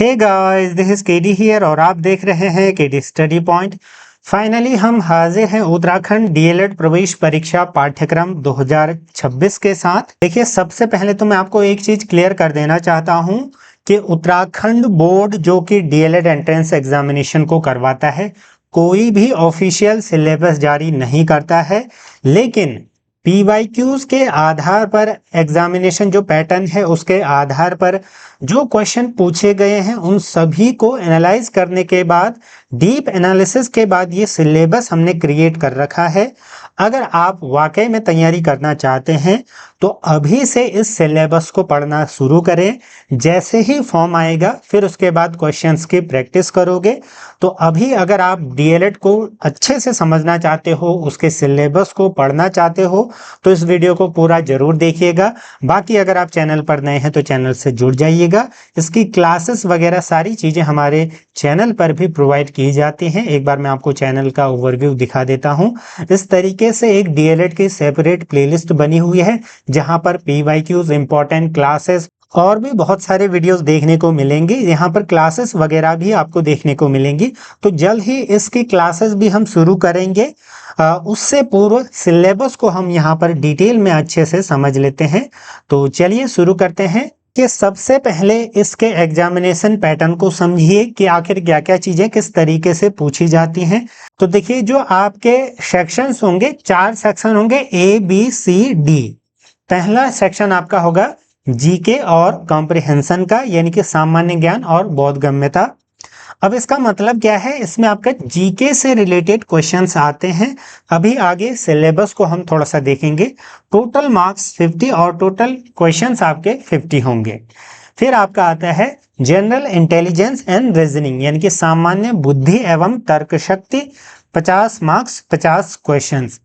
Hey guys, this is KD here और आप देख रहे हैं केडी स्टडी पॉइंट। फाइनली हम हाजिर हैं उत्तराखंड डीएलएड प्रवेश परीक्षा पाठ्यक्रम 2026 के साथ। देखिए, सबसे पहले तो मैं आपको एक चीज क्लियर कर देना चाहता हूं कि उत्तराखंड बोर्ड जो कि डीएलएड एंट्रेंस एग्जामिनेशन को करवाता है, कोई भी ऑफिशियल सिलेबस जारी नहीं करता है, लेकिन पीवाईक्यूज के आधार पर एग्जामिनेशन जो पैटर्न है उसके आधार पर जो क्वेश्चन पूछे गए हैं उन सभी को एनालाइज करने के बाद, डीप एनालिसिस के बाद ये सिलेबस हमने क्रिएट कर रखा है। अगर आप वाकई में तैयारी करना चाहते हैं तो अभी से इस सिलेबस को पढ़ना शुरू करें। जैसे ही फॉर्म आएगा फिर उसके बाद क्वेश्चंस की प्रैक्टिस करोगे। तो अभी अगर आप डीएलएड को अच्छे से समझना चाहते हो, उसके सिलेबस को पढ़ना चाहते हो, तो इस वीडियो को पूरा जरूर देखिएगा। बाकी अगर आप चैनल पर नए हैं तो चैनल से जुड़ जाइएगा। इसकी क्लासेस वगैरह सारी चीजें हमारे चैनल पर भी प्रोवाइड की जाती हैं। एक बार मैं आपको चैनल का ओवरव्यू दिखा देता हूं। इस तरीके से एक डीएलएड की सेपरेट प्लेलिस्ट बनी हुई है जहां पर पीवाईक्यूज, इंपॉर्टेंट क्लासेस और भी बहुत सारे वीडियोस देखने को मिलेंगे। यहाँ पर क्लासेस वगैरह भी आपको देखने को मिलेंगी। तो जल्द ही इसकी क्लासेस भी हम शुरू करेंगे। उससे पूर्व सिलेबस को हम यहाँ पर डिटेल में अच्छे से समझ लेते हैं। तो चलिए शुरू करते हैं कि सबसे पहले इसके एग्जामिनेशन पैटर्न को समझिए कि आखिर क्या क्या चीजें किस तरीके से पूछी जाती हैं। तो देखिए, जो आपके सेक्शंस होंगे, 4 सेक्शन होंगे, ABCD। पहला सेक्शन आपका होगा जीके और कॉम्प्रिहेंशन का, यानी कि सामान्य ज्ञान और बोधगम्यता। अब इसका मतलब क्या है, इसमें आपका जीके से रिलेटेड क्वेश्चंस आते हैं। अभी आगे सिलेबस को हम थोड़ा सा देखेंगे। टोटल मार्क्स 50 और टोटल क्वेश्चंस आपके 50 होंगे। फिर आपका आता है जनरल इंटेलिजेंस एंड रीजनिंग, यानी कि सामान्य बुद्धि एवं तर्क शक्ति, 50 मार्क्स 50 क्वेश्चंस।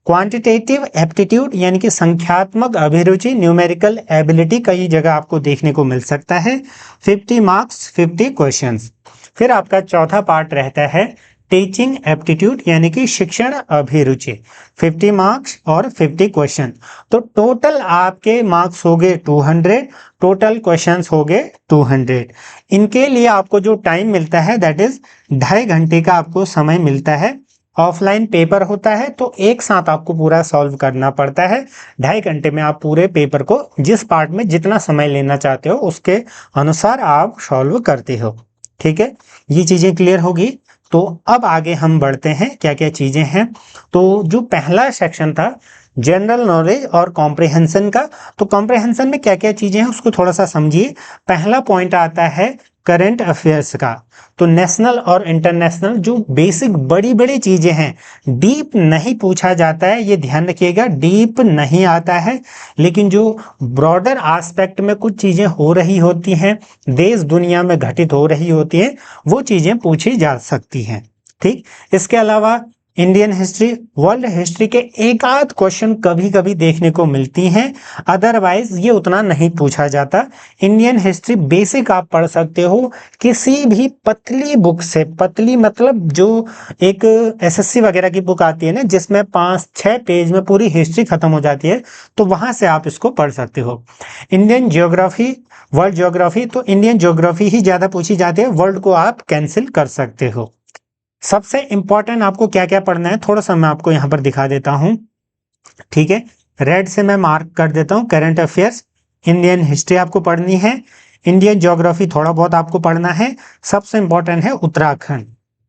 क्वांटिटेटिव एप्टीट्यूड, यानी कि संख्यात्मक अभिरुचि, न्यूमेरिकल एबिलिटी कई जगह आपको देखने को मिल सकता है, 50 मार्क्स 50 क्वेश्चंस। फिर आपका चौथा पार्ट रहता है टीचिंग एप्टीट्यूड, यानी कि शिक्षण अभिरुचि, 50 मार्क्स और 50 क्वेश्चन। तो टोटल आपके मार्क्स हो गए 200, टोटल क्वेश्चंस हो गए 200। इनके लिए आपको जो टाइम मिलता है दैट इज 2.5 घंटे का आपको समय मिलता है। ऑफलाइन पेपर होता है तो एक साथ आपको पूरा सॉल्व करना पड़ता है। 2.5 घंटे में आप पूरे पेपर को जिस पार्ट में जितना समय लेना चाहते हो उसके अनुसार आप सॉल्व करते हो। ठीक है, ये चीजें क्लियर होगी। तो अब आगे हम बढ़ते हैं, क्या क्या चीजें हैं। तो जो पहला सेक्शन था जनरल नॉलेज और कॉम्प्रिहेंशन का, तो कॉम्प्रिहेंशन में क्या क्या चीजें हैं उसको थोड़ा सा समझिए। पहला पॉइंट आता है करंट अफेयर्स का। तो नेशनल और इंटरनेशनल जो बेसिक बड़ी बड़ी चीजें हैं, डीप नहीं पूछा जाता है, ये ध्यान रखिएगा। डीप नहीं आता है, लेकिन जो ब्रॉडर एस्पेक्ट में कुछ चीजें हो रही होती हैं, देश दुनिया में घटित हो रही होती हैं, वो चीजें पूछी जा सकती हैं। ठीक, इसके अलावा इंडियन हिस्ट्री, वर्ल्ड हिस्ट्री के एक आध क्वेश्चन कभी कभी देखने को मिलती हैं, अदरवाइज ये उतना नहीं पूछा जाता। इंडियन हिस्ट्री बेसिक आप पढ़ सकते हो किसी भी पतली बुक से। पतली मतलब जो एक एसएससी वगैरह की बुक आती है ना, जिसमें 5-6 पेज में पूरी हिस्ट्री खत्म हो जाती है, तो वहां से आप इसको पढ़ सकते हो। इंडियन ज्योग्राफी, वर्ल्ड ज्योग्राफी, तो इंडियन ज्योग्राफी ही ज्यादा पूछी जाती है, वर्ल्ड को आप कैंसिल कर सकते हो। सबसे इंपॉर्टेंट आपको क्या क्या पढ़ना है थोड़ा सा मैं आपको यहाँ पर दिखा देता हूँ। ठीक है, रेड से मैं मार्क कर देता हूँ करंट अफेयर्स। इंडियन हिस्ट्री आपको पढ़नी है, इंडियन ज्योग्राफी थोड़ा बहुत आपको पढ़ना है। सबसे इंपॉर्टेंट है उत्तराखंड।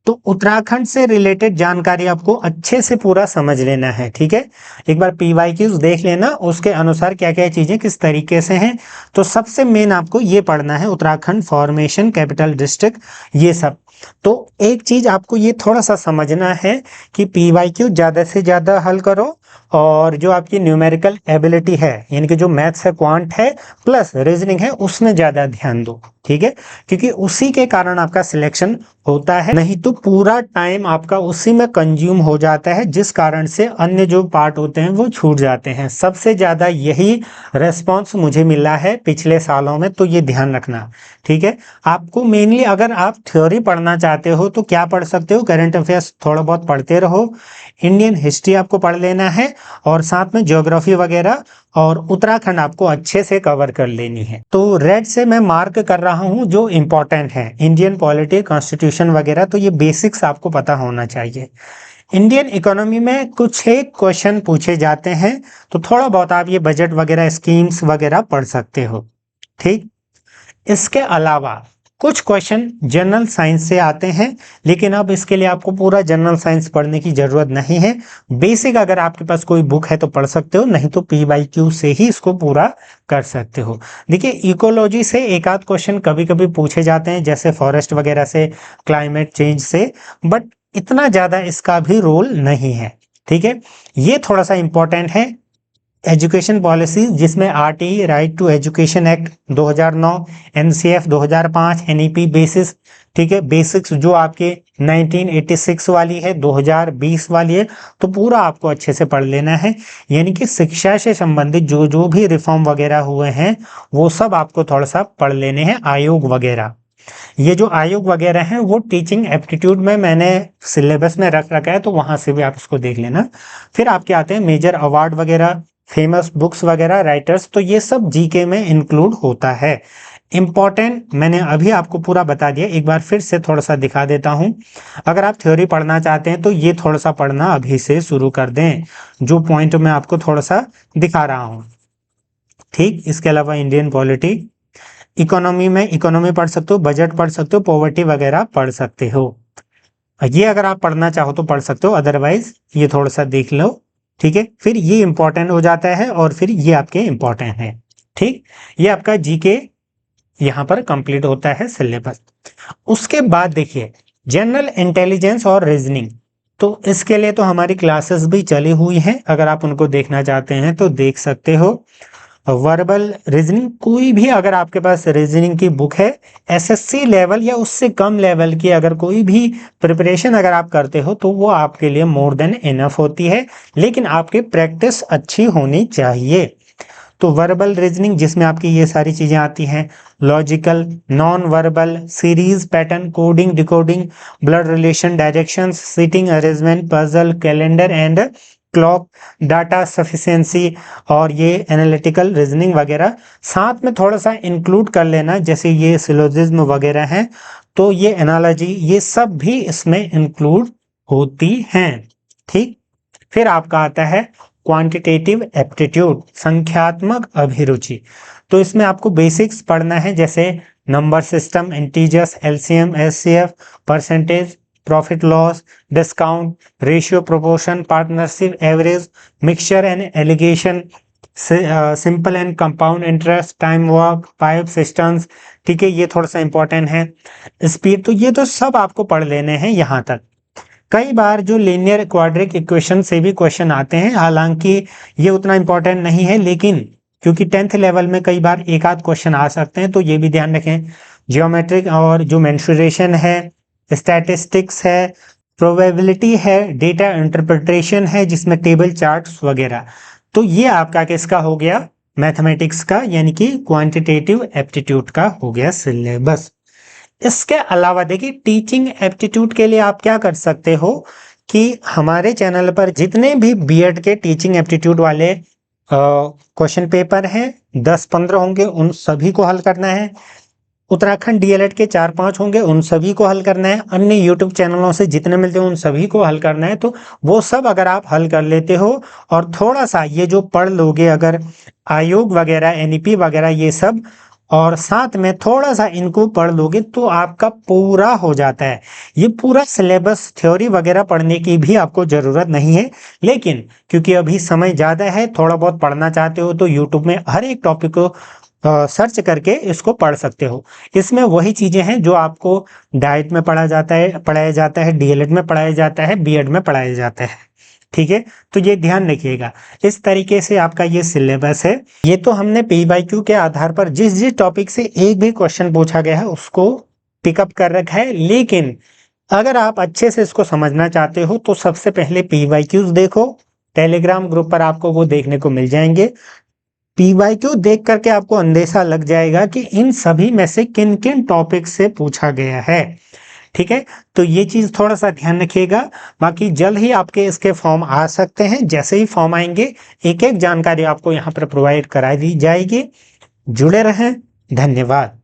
तो उत्तराखंड से रिलेटेड जानकारी आपको अच्छे से पूरा समझ लेना है। ठीक है, एक बार पीवाईक्यूज देख लेना, उसके अनुसार क्या क्या चीजें किस तरीके से हैं। तो सबसे मेन आपको ये पढ़ना है उत्तराखंड फॉर्मेशन, कैपिटल डिस्ट्रिक्ट, ये सब। तो एक चीज आपको ये थोड़ा सा समझना है कि पीवाईक्यू ज्यादा से ज्यादा हल करो, और जो आपकी न्यूमेरिकल एबिलिटी है, यानी कि जो मैथ्स है, क्वांट है, प्लस रीजनिंग है, उसमें ज्यादा ध्यान दो। ठीक है, क्योंकि उसी के कारण आपका सिलेक्शन होता है, नहीं तो पूरा टाइम आपका उसी में कंज्यूम हो जाता है, जिस कारण से अन्य जो पार्ट होते हैं वो छूट जाते हैं। सबसे ज्यादा यही रेस्पॉन्स मुझे मिला है पिछले सालों में, तो ये ध्यान रखना। ठीक है, आपको मेनली अगर आप थ्योरी पढ़ना चाहते हो तो क्या पढ़ सकते हो, करंट अफेयर्स थोड़ा बहुत पढ़ते रहो, इंडियन हिस्ट्री आपको पढ़ लेना है, और साथ में ज्योग्राफी वगैरह और उत्तराखंड आपको अच्छे से कवर कर लेनी है। तो रेड से मैं मार्क कर रहा हूं जो इंपॉर्टेंट है, इंडियन पॉलिटी, कॉन्स्टिट्यूशन वगैरह, तो ये बेसिक्स आपको पता होना चाहिए। इंडियन इकोनॉमी में कुछ एक क्वेश्चन पूछे जाते हैं, तो थोड़ा बहुत आप ये बजट वगैरह, स्कीम्स वगैरह पढ़ सकते हो। ठीक, इसके अलावा कुछ क्वेश्चन जनरल साइंस से आते हैं, लेकिन अब इसके लिए आपको पूरा जनरल साइंस पढ़ने की जरूरत नहीं है। बेसिक अगर आपके पास कोई बुक है तो पढ़ सकते हो, नहीं तो PYQ से ही इसको पूरा कर सकते हो। देखिए, इकोलॉजी से एक आध क्वेश्चन कभी कभी पूछे जाते हैं, जैसे फॉरेस्ट वगैरह से, क्लाइमेट चेंज से, बट इतना ज्यादा इसका भी रोल नहीं है। ठीक है, ये थोड़ा सा इंपॉर्टेंट है। एजुकेशन पॉलिसी, जिसमें RTE, right to education act 2009, NCF 2005, NEP basis, ठीक है, बेसिक्स जो आपके 1986 वाली है, 2020 वाली है, तो पूरा आपको अच्छे से पढ़ लेना है। यानी कि शिक्षा से संबंधित जो जो भी रिफॉर्म वगैरह हुए हैं वो सब आपको थोड़ा सा पढ़ लेने हैं। आयोग वगैरह, ये जो आयोग वगैरह हैं वो टीचिंग एप्टीट्यूड में मैंने सिलेबस में रख रखा है, तो वहां से भी आप इसको देख लेना। फिर आपके आते हैं मेजर अवार्ड वगैरह, फेमस बुक्स वगैरह, राइटर्स, तो ये सब GK में इंक्लूड होता है। इंपॉर्टेंट मैंने अभी आपको पूरा बता दिया, एक बार फिर से थोड़ा सा दिखा देता हूं। अगर आप थ्योरी पढ़ना चाहते हैं तो ये थोड़ा सा पढ़ना अभी से शुरू कर दें, जो पॉइंट मैं आपको थोड़ा सा दिखा रहा हूं। ठीक, इसके अलावा इंडियन पॉलिटी, इकोनॉमी में इकोनॉमी पढ़ सकते हो, बजट पढ़ सकते हो, पॉवर्टी वगैरह पढ़ सकते हो। ये अगर आप पढ़ना चाहो तो पढ़ सकते हो, अदरवाइज ये थोड़ा सा देख लो। ठीक है, फिर ये इंपॉर्टेंट हो जाता है और फिर ये आपके इंपॉर्टेंट है। ठीक, ये आपका GK यहाँ पर कंप्लीट होता है सिलेबस। उसके बाद देखिए जनरल इंटेलिजेंस और रीजनिंग, तो इसके लिए तो हमारी क्लासेस भी चली हुई हैं, अगर आप उनको देखना चाहते हैं तो देख सकते हो। वर्बल रीजनिंग, कोई भी अगर आपके पास रीजनिंग की बुक है, SSC लेवल या उससे कम लेवल की, अगर कोई भी प्रिपरेशन अगर आप करते हो तो वो आपके लिए मोर देन इनफ होती है, लेकिन आपकी प्रैक्टिस अच्छी होनी चाहिए। तो वर्बल रीजनिंग, जिसमें आपकी ये सारी चीजें आती हैं, logical, non verbal, series, pattern, coding, decoding, blood relation, directions, seating arrangement, puzzle, calendar and clock, data sufficiency, और ये एनालिटिकल रीजनिंग वगैरह साथ में थोड़ा सा इंक्लूड कर लेना, जैसे ये सिलोजिज्म वगैरह हैं, तो ये एनालॉजी, ये सब भी इसमें इंक्लूड होती हैं। ठीक, फिर आपका आता है क्वांटिटेटिव एप्टीट्यूड, संख्यात्मक अभिरुचि, तो इसमें आपको बेसिक्स पढ़ना है, जैसे number system, integers, LCM, SCF, percentage, profit loss, discount, ratio, proportion, partnership, average, mixture and allegation, simple and compound interest, time work, pipe systems. ठीक है, ये थोड़ा सा इंपॉर्टेंट है। स्पीड, तो ये तो सब आपको पढ़ लेने हैं यहाँ तक। कई बार जो लीनियर क्वाड्रिक इक्वेशन से भी क्वेश्चन आते हैं, हालांकि ये उतना इंपॉर्टेंट नहीं है, लेकिन क्योंकि 10th लेवल में कई बार एक आध क्वेश्चन आ सकते हैं, तो ये भी ध्यान रखें। जियोमेट्रिक और जो मेंसुरेशन है, स्टैटिस्टिक्स है, प्रोबेबिलिटी है, डेटा इंटरप्रिटेशन है, जिसमें टेबल चार्ट्स वगैरह, तो ये आपका किसका हो गया, मैथमेटिक्स का, यानी कि क्वांटिटेटिव एप्टीट्यूड का हो गया सिलेबस। इसके अलावा देखिए टीचिंग एप्टीट्यूड के लिए आप क्या कर सकते हो कि हमारे चैनल पर जितने भी B.Ed के टीचिंग एप्टीट्यूड वाले क्वेश्चन पेपर हैं, 10-15 होंगे, उन सभी को हल करना है। उत्तराखंड DLED के 4-5 होंगे, उन सभी को हल करना है। अन्य YouTube चैनलों से जितने मिलते हैं उन सभी को हल करना है। तो वो सब अगर आप हल कर लेते हो और थोड़ा सा ये जो पढ़ लोगे, अगर आयोग वगैरह, NEP वगैरह ये सब, और साथ में थोड़ा सा इनको पढ़ लोगे, तो आपका पूरा हो जाता है। ये पूरा सिलेबस, थ्योरी वगैरह पढ़ने की भी आपको जरूरत नहीं है, लेकिन क्योंकि अभी समय ज्यादा है, थोड़ा बहुत पढ़ना चाहते हो तो YouTube में हर एक टॉपिक को सर्च करके इसको पढ़ सकते हो। इसमें वही चीजें हैं जो आपको डाइट में पढ़ाया जाता है, DLED में पढ़ाया जाता है, B.Ed में पढ़ाया जाता है। ठीक है, तो ये ध्यान रखिएगा। इस तरीके से आपका ये सिलेबस है। ये तो हमने PYQ के आधार पर जिस जिस टॉपिक से एक भी क्वेश्चन पूछा गया है उसको पिकअप कर रखा है, लेकिन अगर आप अच्छे से इसको समझना चाहते हो तो सबसे पहले PYQs देखो, टेलीग्राम ग्रुप पर आपको वो देखने को मिल जाएंगे। PYQ देख करके आपको अंदेशा लग जाएगा कि इन सभी में से किन किन टॉपिक से पूछा गया है। ठीक है, तो ये चीज थोड़ा सा ध्यान रखिएगा। बाकी जल्द ही आपके इसके फॉर्म आ सकते हैं। जैसे ही फॉर्म आएंगे एक एक जानकारी आपको यहाँ पर प्रोवाइड करा दी जाएगी। जुड़े रहें। धन्यवाद।